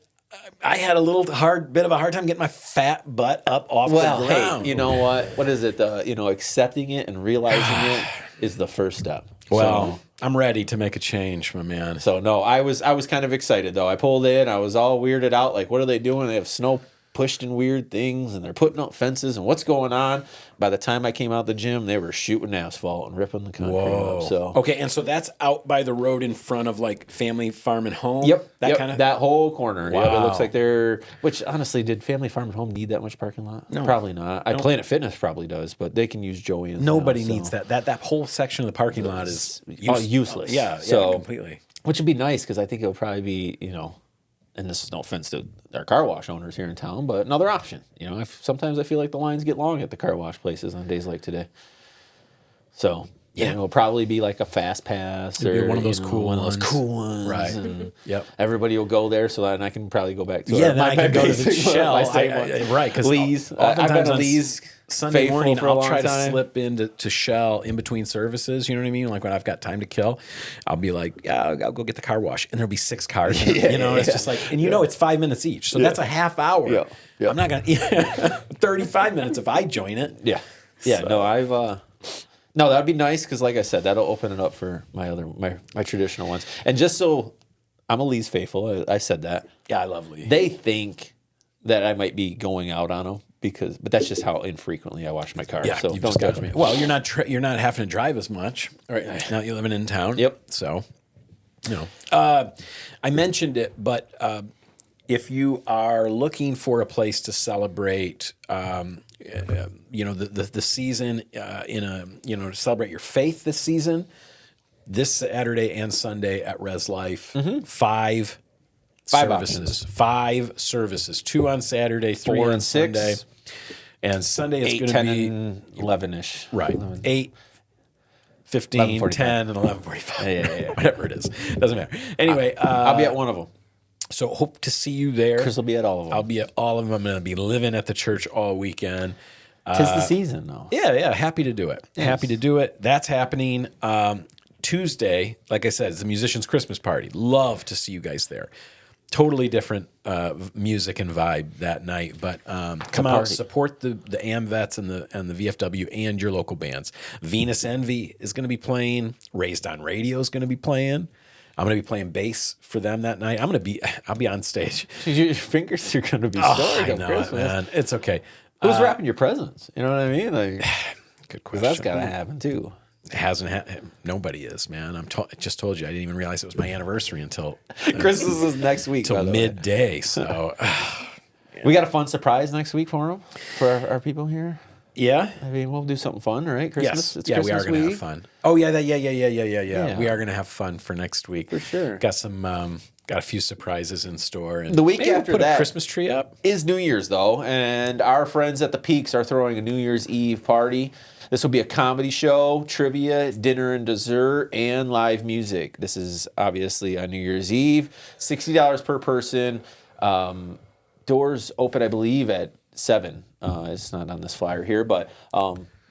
I had a bit of a hard time getting my fat butt up off the ground. Hey, you know what? What is it? Accepting it and realizing it is the first step. Well, I'm ready to make a change, my man. So no, I was kind of excited though. I pulled in, I was all weirded out. Like, what are they doing? They have snow pushed in weird things, and they're putting up fences, and what's going on? By the time I came out the gym, they were shooting asphalt and ripping the concrete up. So Okay, and so that's out by the road in front of like Family Farm and Home. Yep, that kind of. that whole corner. Yeah, it Wow. looks like they're. Which honestly, did Family Farm and Home need that much parking lot? No. Probably not. Planet Fitness probably does, but they can use Joey. And Nobody now, so. needs that. That whole section of the parking lot is useless. Yeah, So- completely. Which would be nice because I think it'll probably be, and this is no offense to our car wash owners here in town, but another option. Sometimes I feel like the lines get long at the car wash places on days like today. So Yeah. it'll probably be like a fast pass It'll be or one of those cool one of those ones. cool ones, Right. And Yep. everybody will go there, so that I can probably go back to Yeah, then I can go to the basic one, Shell. my same one. Right, because Lee's. I've been a Lee's Sunday faithful morning, for a I'll long try to time. slip into Shell in between services. You know what I mean? Like when I've got time to kill, I'll be like, yeah, I'll go get the car wash, and there'll be 6 cars. It's just like, and it's 5 minutes each, so that's a half hour. Yeah, yeah. I'm not gonna 35 minutes if I join it. Yeah. Yeah. So- No, I've no, that'd be nice because, like I said, that'll open it up for my traditional ones. And just so I'm a Lee's faithful, I said that. Yeah, I love Lee. They think that I might be going out on them but that's just how infrequently I wash my car. Yeah, so you don't just judge got me. Well, you're not having to drive as much right now. You're living in town. Yep. So, I mentioned it, but if you are looking for a place to celebrate, the season to celebrate your faith this season, this Saturday and Sunday at Rez Life, 5 services. 5 services. 2 on Saturday, 3 4 on and 6. Sunday. And Sunday it's 8, going to 10, be and 11-ish. right. 11. 8, 15, 11:45. 10, and 11:45. Yeah. Whatever it is. Doesn't matter. Anyway, I'll be at one of them. so hope to see you there. Chris will be at all of them. I'll be at all of them. I'm going to be living at the church all weekend. Tis the season, though. Yeah. Happy to do it. Happy to do it. That's happening Tuesday. Like I said, it's a musician's Christmas party. Love to see you guys there. totally different music and vibe that night. But come out, party. support the AmVets and the VFW and your local bands. Venus Envy is going to be playing. Raised on Radio is going to be playing. I'm going to be playing bass for them that night. I'll be on stage. Your fingers are going to be sore. I come know it, Christmas. man. It's okay. Who's wrapping your presents? You know what I mean? Like, Good 'cause question. that's got to happen too. It hasn't nobody is, man. I just told you I didn't even realize it was my anniversary until Christmas is next week. by till the way. midday. So We got a fun surprise next week for them, for our people here. yeah. I mean, we'll do something fun, right? Christmas. Yes. It's Yeah, Christmas we are going to week. have fun. Oh yeah, yeah. Yeah. We are going to have fun for next week. For sure. Got some got a few surprises in store. And The week maybe we'll after put that- a Christmas tree up. Is New Year's though, and our friends at the Peaks are throwing a New Year's Eve party. This will be a comedy show, trivia, dinner and dessert, and live music. This is obviously on New Year's Eve. $60 per person. Doors open, I believe, at 7. It's not on this flyer here, but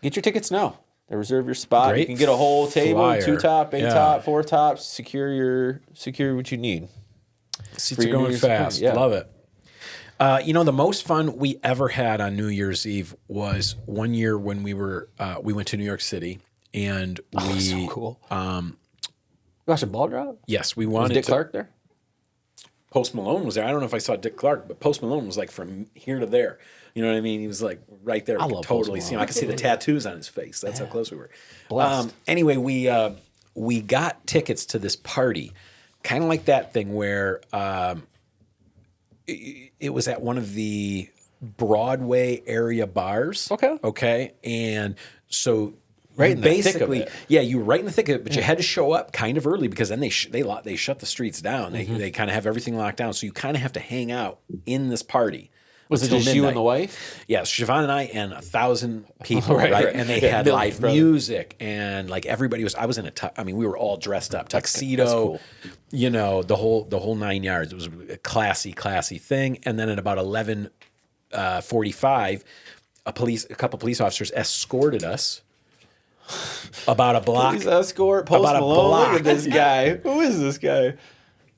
get your tickets now. They reserve your spot. Great You can get a whole table, flyer. 2 top, 8 Yeah. top, 4 tops. Secure what you need. Seats For are your New going Year's fast. party, yeah. Love it. The most fun we ever had on New Year's Eve was one year when we went to New York City and we So cool. You watch a ball drop? yes, we Was wanted Dick to Clark there? Post Malone was there. I don't know if I saw Dick Clark, but Post Malone was like from here to there. You know what I mean? He was like right there. I We could love totally Post see him. I could see the tattoos on his face. That's how close we were. Blessed. Anyway, we got tickets to this party, kind of like that thing where it was at one of the Broadway area bars. Okay. And so Right you in the thick of basically, it. yeah, you were right in the thick of it, but you had to show up kind of early because then they shut the streets down. Mm-hmm. They kind of have everything locked down. So you kind of have to hang out in this party. Was it until just you midnight. and the wife? Yeah, Siobhan and I and 1,000 people, Right, right? right. And they Yeah, had Billy, live brother. music and like everybody was. I was in we were all dressed up, tuxedo. that's cool. You know, the whole 9 yards. It was a classy thing. And then at about 11:45, a couple police officers escorted us about a block. Please escort Post About a Malone. block. Look at this guy. Who is this guy?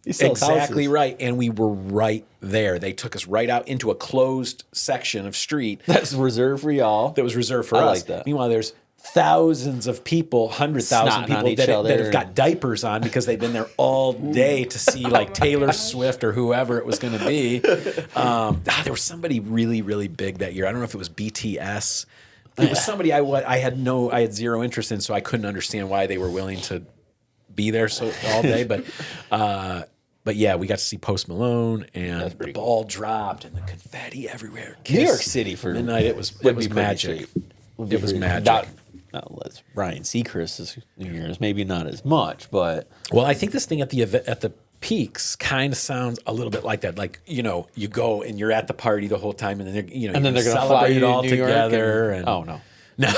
He sells Exactly houses. right. And we were right there. They took us right out into a closed section of street That's reserved for y'all. that was reserved for I us. like that. Meanwhile, there's thousands of people, 100,000 Snotting on people each that other. have got diapers on because they've been there all day to see like Taylor Swift or whoever it was going to be. There was somebody really, really big that year. I don't know if it was BTS. It was somebody I had zero interest in, so I couldn't understand why they were willing to be there all day. But yeah, we got to see Post Malone and the pretty ball dropped and the confetti everywhere. New York Kiss. City for midnight. It was would be pretty magic. cheap. Would be It was pretty- magic. Not unless Ryan Seacrest's New Year's, maybe not as much, but Well, I think this thing at the Peaks kind of sounds a little bit like that. Like, you go and you're at the party the whole time, and then they're and then they're going to fly celebrate you it to all New York together. and, And, oh no. No.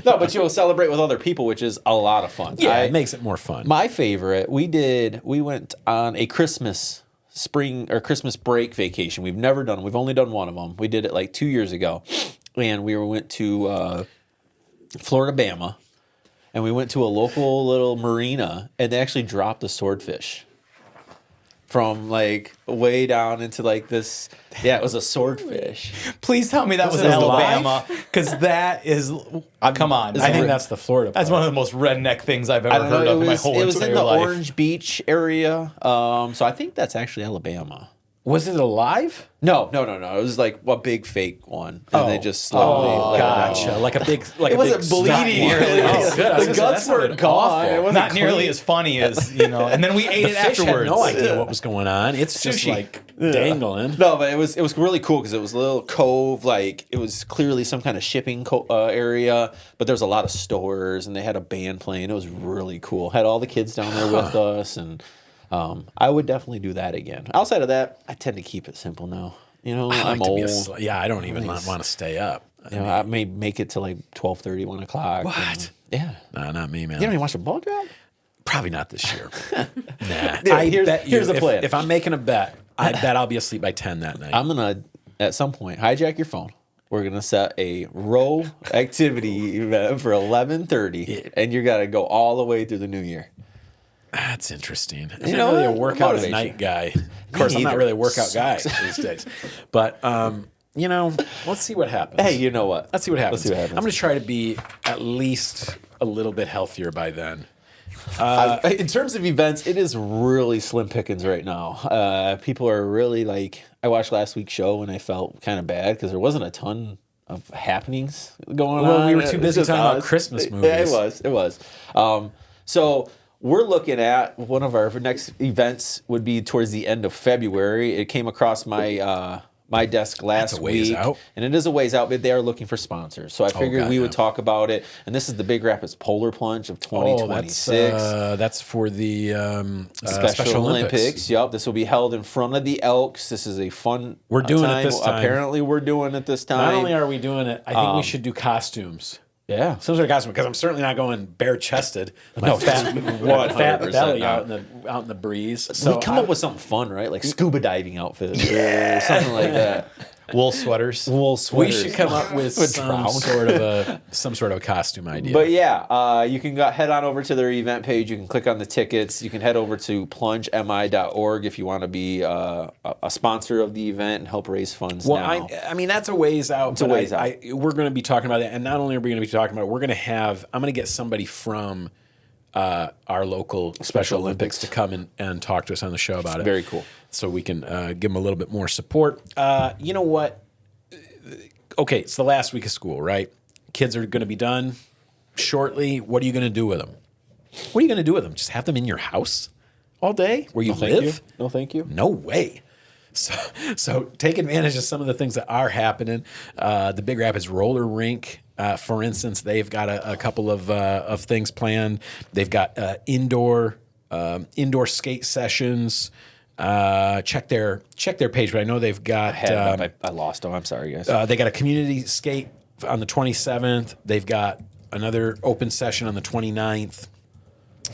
No, but you'll celebrate with other people, which is a lot of fun. yeah, it makes it more fun. My favorite, we went on a Christmas break vacation. We've never done, we've only done one of them. We did it like 2 years ago. And we went to Florida, Bama. And we went to a local little marina, and they actually dropped a swordfish from like way down into like this. Yeah, it was a swordfish. Please tell me that was it alive? Alabama, because that is. Come on, I think that's the Florida part. that's one of the most redneck things I've I ever don't know. heard of in my whole It was in entire the life. Orange Beach area. So I think that's actually Alabama. Was it alive? No. It was like a big fake one, and they just slowly. let it out. Gotcha. Like a big. It wasn't bleeding. Really. Oh, good. I was The gonna say, guts that were sounded gone. awful. It wasn't Not nearly clean. as funny as and then we ate it Fish afterwards. had no idea what was going on. It's just Sushi. like dangling. No, but it was really cool because it was a little cove. Like it was clearly some kind of shipping area, but there was a lot of stores, and they had a band playing. It was really cool. Had all the kids down there with us, and I would definitely do that again. Outside of that, I tend to keep it simple now. You know, I I'm like to be old. I don't even want to stay up. You know, I may make it to like 12:30, 1 o'clock. What? and- yeah. No, not me, man. You don't even watch a ball drop? Probably not this year. Nah. Dude, here's the plan. If I'm making a bet, I bet I'll be asleep by 10 that night. I'm gonna at some point hijack your phone. We're gonna set a row activity event for 11:30, and you gotta go all the way through the new year. That's interesting. I'm You not know really a what? workout at Motivation. night guy. Of course, I'm not neither. really a workout guy these days. But you know, let's see what happens. Hey, you know what? Let's see what happens. Let's see what happens. I'm going to try to be at least a little bit healthier by then. In terms of events, it is really slim pickings right now. People are really like, I watched last week's show and I felt kind of bad because there wasn't a ton of happenings going on. Well, we were too It's busy just talking about us. Christmas Yeah, movies. it was. So we're looking at one of our next events would be towards the end of February. It came across my my desk last a ways week, out. and it is a ways out, but they are looking for sponsors. So I figured we would goddamn. talk about it. And this is the Big Rapids Polar Plunge of Oh, 2026. that's for the Special Olympics. Yep, this will be held in front of the Elks. This is a fun. We're doing it this time. Apparently, we're doing it this time. Not only are we doing it, I think we should do costumes. yeah, Some sort of costume, because I'm certainly not going bare chested. My No, fat 100% belly not. out in the breeze. so So we come up with something fun, right? Like scuba diving outfits or something like that. Wool sweaters. Wool we sweaters. should come up with Would some drown. sort of a costume idea. But yeah, you can head on over to their event page. You can click on the tickets. You can head over to plungemi.org if you want to be a sponsor of the event and help raise funds. Well, now. I mean, that's a ways out. a but ways out. We're going to be talking about it. And not only are we going to be talking about it, I'm going to get somebody from our local Special Olympics to come and talk to us on the show about it. Very cool. So we can give them a little bit more support. You know what? Okay, it's the last week of school, right? Kids are going to be done shortly. What are you going to do with them? What are you going to do with them? Just have them in your house all day where you Thank you. live? No, thank you. No way. So take advantage of some of the things that are happening. The Big Rapids roller rink, for instance, they've got a couple of things planned. They've got indoor skate sessions. Check their page, but I know they've got. I lost them. I'm sorry, guys. They got a community skate on the 27th. They've got another open session on the 29th.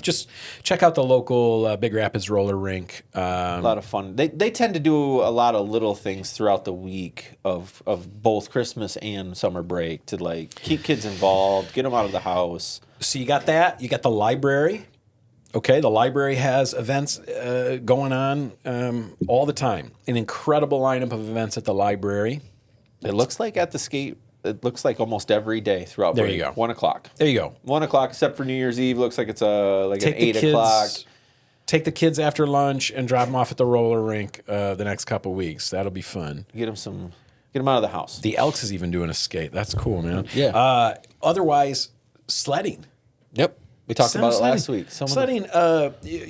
Just check out the local Big Rapids roller rink. A lot of fun. They tend to do a lot of little things throughout the week of both Christmas and summer break to like keep kids involved, get them out of the house. So you got that. You got the library. Okay, the library has events going on all the time. An incredible lineup of events at the library. It looks like at the skate. It looks like almost every day throughout. There break. you go. 1 o'clock. There you go. 1 o'clock, except for New Year's Eve. Looks like it's like Take an the 8 kids. o'clock. Take the kids after lunch and drop them off at the roller rink the next couple weeks. That'll be fun. Get them out of the house. The Elks is even doing a skate. That's cool, man. Yeah. Otherwise, sledding. Yep. We talked about it Sledding. last week. Sledding.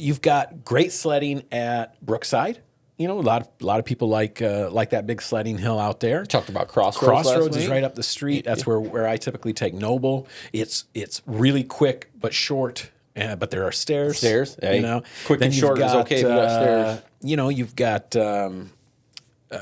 You've got great sledding at Brookside. You know, a lot of people like that big sledding hill out there. Talked about Crossroads. Crossroads last is week. right up the street. That's where I typically take Noble. It's really quick but short. But there are stairs. Stairs, hey. You know, Quick and you've short is okay if you got stairs. You know, you've got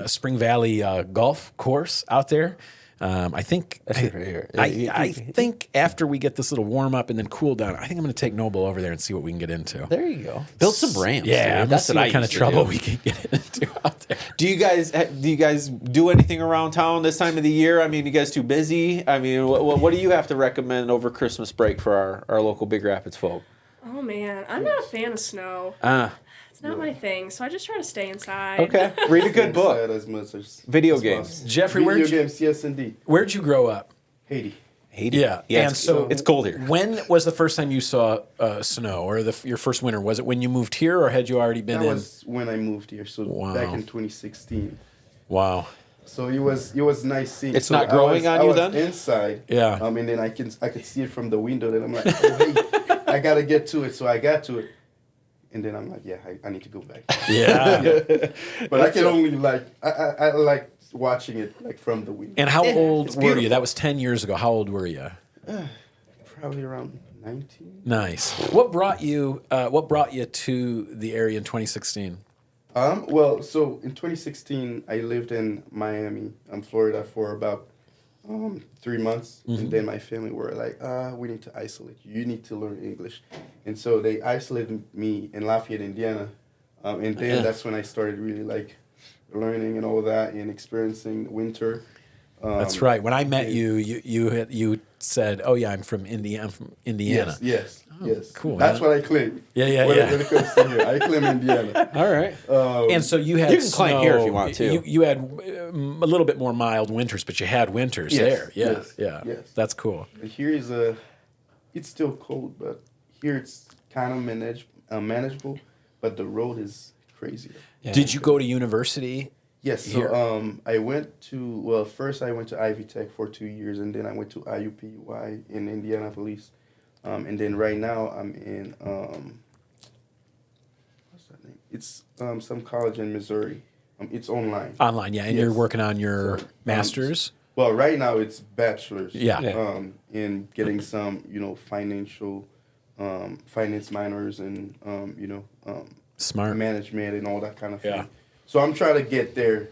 Spring Valley Golf Course out there. I think That's it right here. I think after we get this little warm up and then cool down, I think I'm going to take Noble over there and see what we can get into. There you go. Build some ramps. Yeah, dude. that's what what I kind of used to trouble do. we can get into out there. Do you guys do anything around town this time of the year? I mean, you guys too busy? I mean, what do you have to recommend over Christmas break for our local Big Rapids folk? Oh man, I'm not a fan of snow. It's not my thing, so I just try to stay inside. Okay, read a good book. Inside as much as Video as games. possible. Jeffrey, Video games, yes indeed. Where'd you grow up? Haiti. Haiti. Yeah, yeah. and so it's cold here. When was the first time you saw snow, or your first winter? Was it when you moved here, or had you already been That in? was when I moved here, so Wow. back in 2016. Wow. So it was nice seeing. It's so not growing on I you was then? inside. Yeah. And then I could see it from the window. Then I'm like, oh, hey, I gotta get to it. So I got to it, and then I'm like, yeah, I need to go back. Yeah. But I can only I like watching it like from the window. And how old it's were you? beautiful. That was 10 years ago. How old were you? Probably around 19. Nice. What brought you to the area in 2016? Well, so in 2016, I lived in Miami, Florida, for about 3 months, and then my family were like, "We need to isolate you. You need to learn English," and so they isolated me in Lafayette, Indiana, and then that's when I started really like learning and all that and experiencing the winter. That's right. When I met you said, "Oh yeah, I'm from Indiana." I'm from Indiana. Yes. cool. That's what I claim. Yeah. When it comes to here, I claim Indiana. All right. And so you had You can claim here if you want to. You had a little bit more mild winters, but you had winters there. Yeah, yes. That's cool. But here is it's still cold, but here it's kind of manageable. But the road is crazy. Yeah. Did you go to university? Yes. Here? So I went to first I went to Ivy Tech for 2 years, and then I went to IUPUI in Indianapolis, and then right now I'm in what's that name? It's some college in Missouri. It's online. Online, yeah. And Yes. you're working on your So, master's? Well, right now it's bachelor's. Yeah. In getting some, financial, finance minors and, Smart. management and all that kind of thing. Yeah. So I'm trying to get there,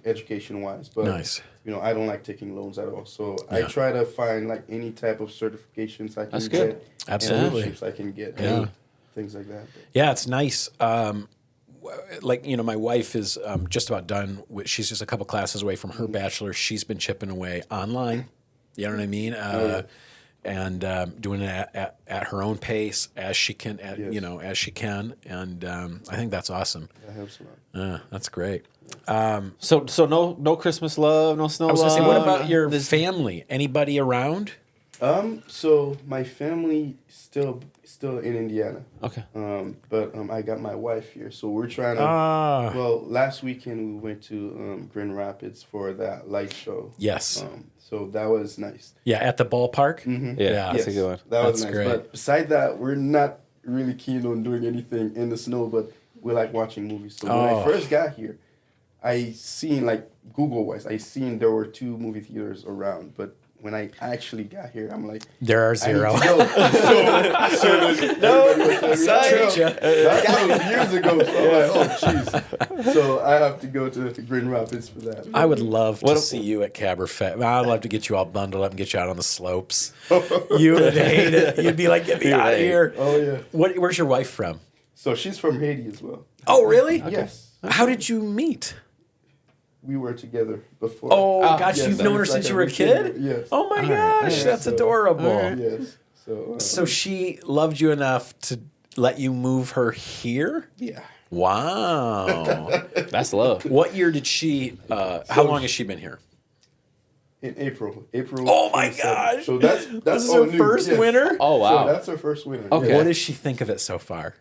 education wise. But Nice. I don't like taking loans at all. So I Yeah. try to find like any type of certifications I can That's good. get, Absolutely. internships I can get, Yeah. and things like that. Yeah, it's nice. My wife is just about done. She's just a couple classes away from her bachelor's. She's been chipping away online. You know what I mean? And doing it at her own pace as she can, as she can. And I think that's awesome. That helps a lot. That's great. So no Christmas love, no snow I was love. gonna say, what about your family? Anybody around? So my family still in Indiana. Okay. But I got my wife here, so we're trying to. Well, last weekend we went to Grand Rapids for that light show. Yes. So that was nice. Yeah, at the ballpark. Mm-hmm. Yeah, that's a good one. That was That's nice. great. But beside that, we're not really keen on doing anything in the snow, but we like watching movies. So when I first got here, I seen like Google-wise, I seen there were 2 movie theaters around, but when I actually got here, I'm like, There are I zero. need to go. That was years ago. So I'm like, oh, jeez. So I have to go to Grand Rapids for that. I would love to see you at Caberfae. I'd love to get you all bundled up and get you out on the slopes. You would hate it. You'd be like, get me out of here. Oh, yeah. Where's your wife from? So she's from Haiti as well. Oh, really? Yes. How did you meet? We were together before. Oh, gosh, yes, you've that known her was since like you were a kid? Yes. Oh, my gosh, Yeah, that's so- adorable. Yes. So, she loved you enough to let you move her here? yeah. Wow. That's love. What year did she, how long has she been here? In April. Oh, my 27th. gosh. So that's This is all her new. first Yes. winter? Oh wow. So that's her first winter. Okay. Yeah. What does she think of it so far?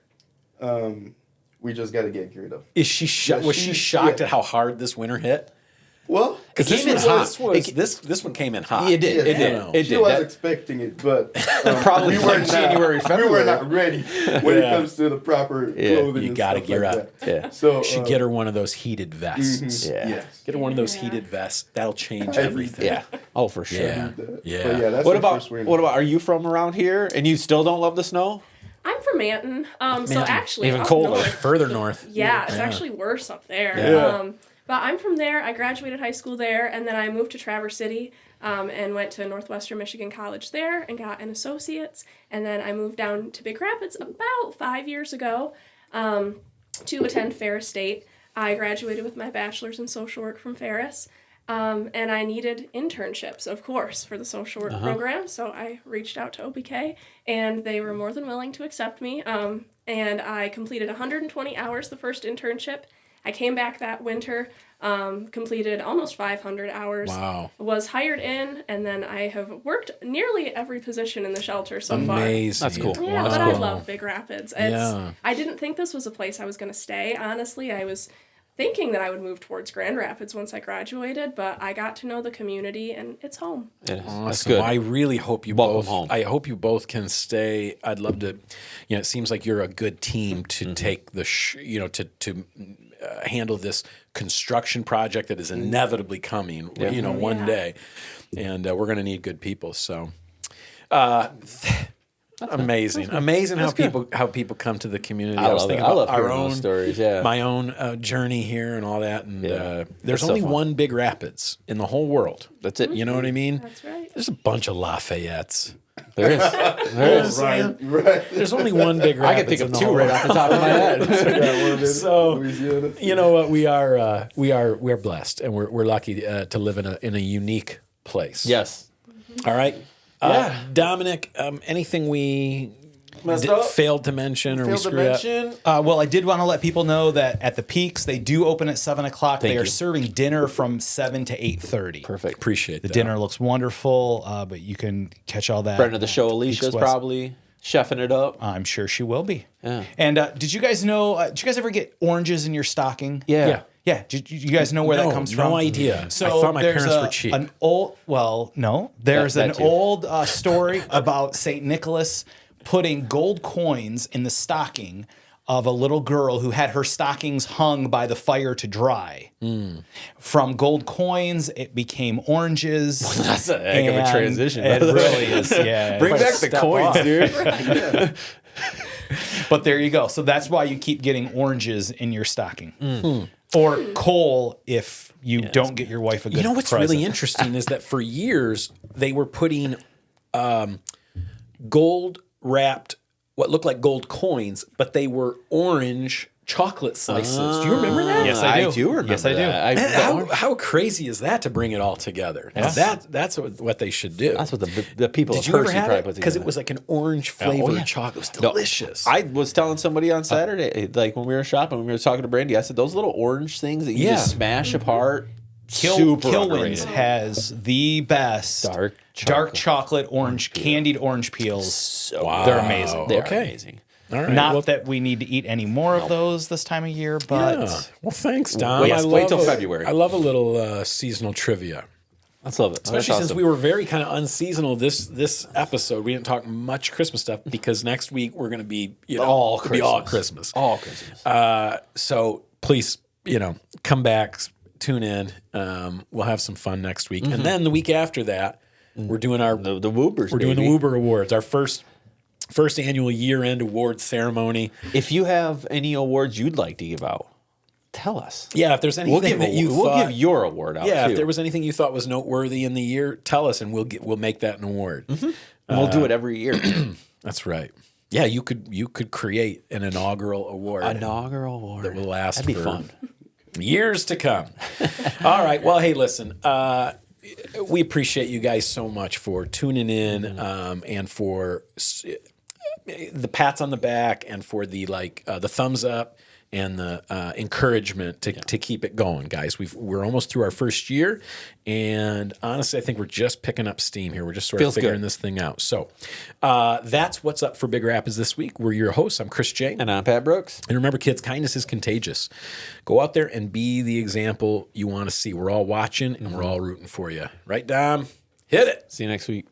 We just got to get geared up. Is she was she shocked at how hard this winter hit? Well, Because It came in hot. This one came in hot. It did. It Yeah. did. It she did. was That- expecting it, but Probably we were like January, We February. were not ready when it Yeah. comes to the proper clothing. You and gotta stuff gear like up. that. Yeah. So Should get her one of those heated vests. Yeah. Yes. Get her one of those heated vests. That'll change I need everything. Yeah. Oh, for sure. Yeah. But Yeah. yeah, that's What her about first winter. what about? Are you from around here and you still don't love the snow? I'm from Manton. So actually, Even up colder. north- Further north. Yeah, it's actually worse up there. Yeah. But I'm from there. I graduated high school there, and then I moved to Traverse City and went to Northwestern Michigan College there and got an associate's. And then I moved down to Big Rapids about 5 years ago to attend Ferris State. I graduated with my bachelor's in social work from Ferris. And I needed internships, of course, for the social work program. So I reached out to OBK, and they were more than willing to accept me. And I completed 120 hours the first internship. I came back that winter, completed almost 500 hours. Wow. Was hired in, and then I have worked nearly every position in the shelter so far. Amazing. That's cool. Yeah, Wow. but I love Big Rapids. Yeah. I didn't think this was a place I was going to stay, honestly. I was thinking that I would move towards Grand Rapids once I graduated, but I got to know the community, and it's home. It is. That's Awesome. good. Well, I really hope you Welcome both. home. I hope you both can stay. I'd love to. It seems like you're a good team to take the. To handle this construction project that is inevitably coming. One Yeah. day, and we're going to need good people. So. Amazing how people come to the community. I was love thinking it. I about love our hearing own those stories, yeah. my own journey here and all that. And Yeah. there's It's so only fun. one Big Rapids in the whole world. That's it. You know what I mean? That's right. There's a bunch of Lafayettes. There is. There is. Right. There's only one Big I Rapids. can think in of the two whole right off the top of my head. So Louisiana. you know what? We're blessed and we're lucky to live in a unique place. Yes. All right. Dominic, anything we failed to mention or we screwed up? Well, I did want to let people know that at the Peaks, they do open at 7 o'clock. They are serving dinner from 7 to 8:30. Perfect. Appreciate The that. dinner looks wonderful, but you can catch all that. Friend of the show, Alicia's Peaks West. probably chefing it up. I'm sure she will be. Yeah. And did you guys know? Did you guys ever get oranges in your stocking? Yeah. Yeah. Did you guys know where that comes from? No idea. So I thought my there's parents were cheap. An old, there's That an too. old story about St. Nicholas putting gold coins in the stocking of a little girl who had her stockings hung by the fire to dry. From gold coins, it became oranges. That's a heck of a transition. It really is. Yeah. Bring back the Step coins, off. dude. But there you go. So that's why you keep getting oranges in your stocking. Or coal if you don't get your wife a good You know what's present. really interesting is that for years they were putting gold wrapped, what looked like gold coins, but they were orange chocolate slices. Do you remember that? Yes, I do. I do remember Yes, I do. that. Man, how crazy is that to bring it all together? That's what they should do. That's what the people Did of you ever Hershey have probably it? put Because it together. was like an orange flavored yeah. chocolate. It was No, delicious. I was telling somebody on Saturday, like when we were shopping, when we were talking to Brandy, I said those little orange things that you just smash apart. Super Kilwins underrated. has the best dark chocolate orange candied orange peels. They're amazing. They're Okay. amazing. all right. Not that we need to eat any more of those this time of year, but Well, thanks, Dom. Wait till February. I love a little seasonal trivia. Let's love it. Especially since we were very kind of unseasonal this episode. We didn't talk much Christmas stuff because next week we're going to be All it'll be all Christmas. all Christmas. So please, come back, tune in. We'll have some fun next week, and then the week after that, we're doing our the WUBRs. we're doing the WUBR Awards, our first annual year-end awards ceremony. If you have any awards you'd like to give out, tell us. Yeah, if there's anything that you we'll thought, give your award out. yeah, too. if there was anything you thought was noteworthy in the year, tell us, and we'll make that an award. And we'll do it every year. That's right. Yeah, you could create an inaugural award. Inaugural award that will last That'd be for fun. years to come. All right. Well, hey, listen. We appreciate you guys so much for tuning in and for the pats on the back and for the the thumbs up and the encouragement to keep it going, guys. We're almost through our first year, and honestly, I think we're just picking up steam here. We're just sort of figuring this thing out. So that's what's up for Big Rapids this week. We're your hosts. I'm Chris J. And I'm Pat Brooks. And remember, kids, kindness is contagious. Go out there and be the example you want to see. We're all watching and we're all rooting for you. Right, Dom? Hit it. See you next week.